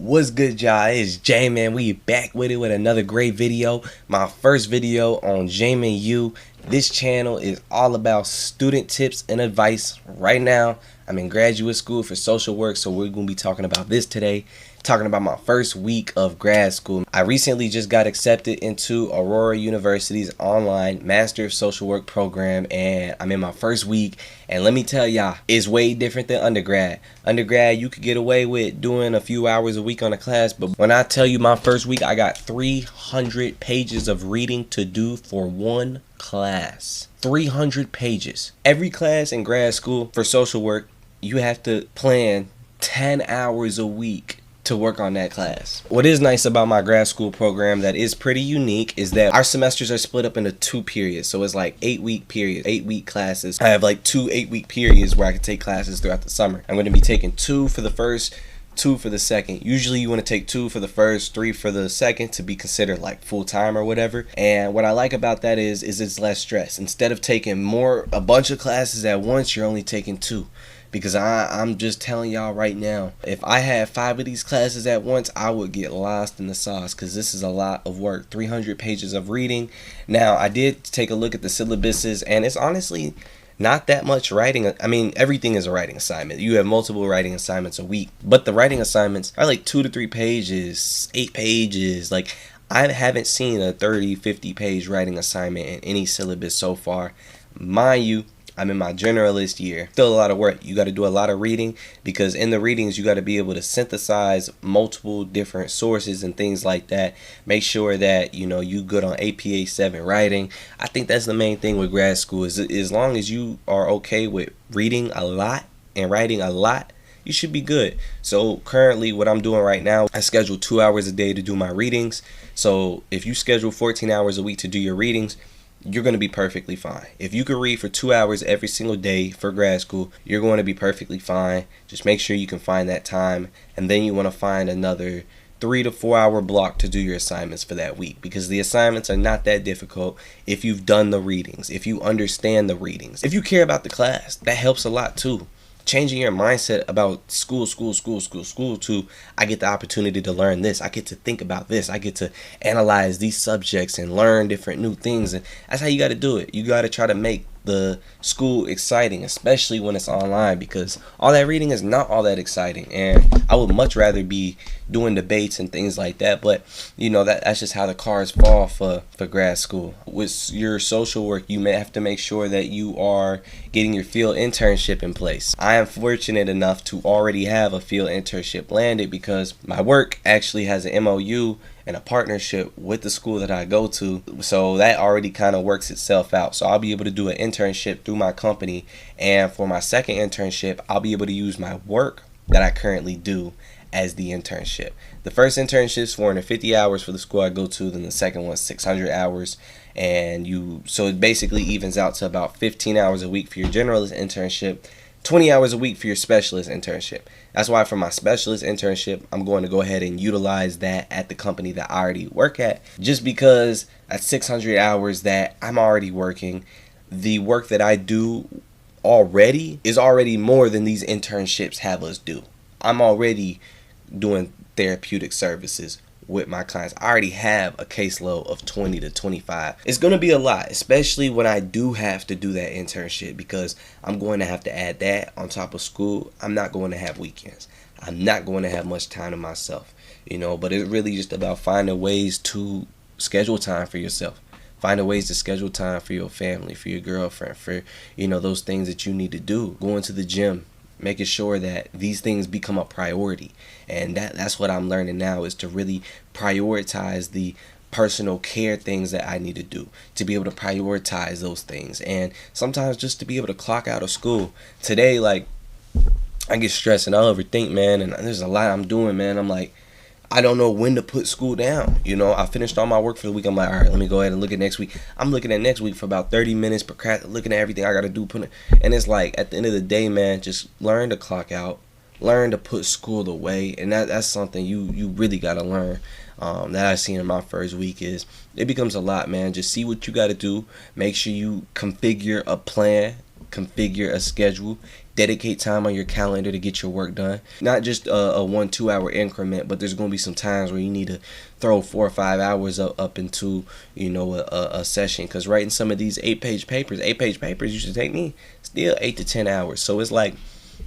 What's good, y'all? It's Jaimon. We back with it with another great video. My first video on Jaimon U. This channel is all about student tips and advice. Right now, I'm in graduate school for social work, so we're going to be talking about this today. Talking about my first week of grad school. I recently just got accepted into Aurora University's online Master of Social Work program, and I'm in my first week. And let me tell y'all, it's way different than undergrad. Undergrad, you could get away with doing a few hours a week on a class, but when I tell you my first week, I got 300 pages of reading to do for one class. 300 pages. Every class in grad school for social work, you have to plan 10 hours a week to work on that class. What is nice about my grad school program that is pretty unique is that our semesters are split up into 2 periods. So it's like 8-week periods, 8-week classes. I have like 2 8-week periods where I can take classes throughout the summer. I'm going to be taking 2 for the first, 2 for the second. Usually you want to take 2 for the first, 3 for the second to be considered like full-time or whatever. And what I like about that is it's less stress. Instead of taking a bunch of classes at once, you're only taking 2. Because I'm just telling y'all right now, if I had 5 of these classes at once, I would get lost in the sauce, because this is a lot of work. 300 pages of reading. Now, I did take a look at the syllabuses, and it's honestly not that much writing. I mean, everything is a writing assignment. You have multiple writing assignments a week, but the writing assignments are like 2 to 3 pages, 8 pages. Like, I haven't seen a 30-50 page writing assignment in any syllabus so far. Mind you, I'm in my generalist year. Still a lot of work. You got to do a lot of reading, because in the readings you got to be able to synthesize multiple different sources and things like that. Make sure that you good on APA 7 writing. I think that's the main thing with grad school, is as long as you are okay with reading a lot and writing a lot, you should be good. So currently what I'm doing right now, I schedule 2 hours a day to do my readings. So if you schedule 14 hours a week to do your readings, you're going to be perfectly fine. If you can read for 2 hours every single day for grad school, you're going to be perfectly fine. Just make sure you can find that time, and then you want to find another 3 to 4 hour block to do your assignments for that week, because the assignments are not that difficult if you've done the readings, if you understand the readings, if you care about the class. That helps a lot too. Changing your mindset about school to, I get the opportunity to learn this, I get to think about this, I get to analyze these subjects and learn different new things. And that's how you got to do it. You got to try to make the school exciting, especially when it's online, because all that reading is not all that exciting, and I would much rather be doing debates and things like that. But that's just how the cards fall for grad school. With your social work, you may have to make sure that you are getting your field internship in place. I am fortunate enough to already have a field internship landed, because my work actually has an MOU and a partnership with the school that I go to, so that already kind of works itself out. So I'll be able to do an internship through my company, and for my second internship, I'll be able to use my work that I currently do as the internship. The first internship is 450 hours for the school I go to, then the second one's 600 hours, and so it basically evens out to about 15 hours a week for your generalist internship, 20 hours a week for your specialist internship. That's why for my specialist internship, I'm going to go ahead and utilize that at the company that I already work at, just because at 600 hours that I'm already working, the work that I do already is already more than these internships have us do. I'm already doing therapeutic services with my clients. I already have a caseload of 20 to 25. It's going to be a lot, especially when I do have to do that internship, because I'm going to have to add that on top of school. I'm not going to have weekends. I'm not going to have much time to myself, but it's really just about finding ways to schedule time for yourself. Finding ways to schedule time for your family, for your girlfriend, for, those things that you need to do. Going to the gym, making sure that these things become a priority. And that's what I'm learning now, is to really prioritize the personal care things that I need to do, to be able to prioritize those things, and sometimes just to be able to clock out of school. Today, like, I get stressed and I overthink, man, and there's a lot I'm doing, man. I'm like, I don't know when to put school down. I finished all my work for the week. I'm like, all right, let me go ahead and look at next week. I'm looking at next week for about 30 minutes, looking at everything I got to do. And it's like, at the end of the day, man, just learn to clock out, learn to put school away. And that's something you really got to learn. That I've seen in my first week is it becomes a lot, man. Just see what you got to do. Make sure you configure a plan, configure a schedule, dedicate time on your calendar to get your work done. Not just a 1-2 hour increment, but there's going to be some times where you need to throw 4 or 5 hours up into, you know, a session. Because writing some of these 8-page papers used to take me still 8 to 10 hours. So it's like,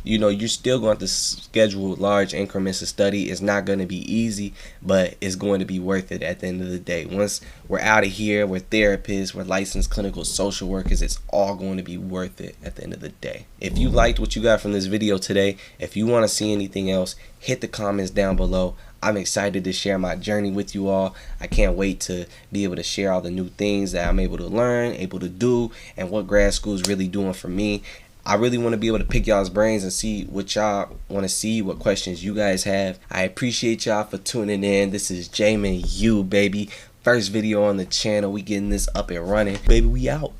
you know, you're still going to schedule large increments of study. It's not going to be easy, but it's going to be worth it at the end of the day. Once we're out of here, we're therapists, we're licensed clinical social workers, it's all going to be worth it at the end of the day. If you liked what you got from this video today, if you want to see anything else, hit the comments down below. I'm excited to share my journey with you all. I can't wait to be able to share all the new things that I'm able to learn, able to do, and what grad school is really doing for me. I really want to be able to pick y'all's brains and see what y'all want to see, what questions you guys have. I appreciate y'all for tuning in. This is Jaimon, baby. First video on the channel. We getting this up and running. Baby, we out.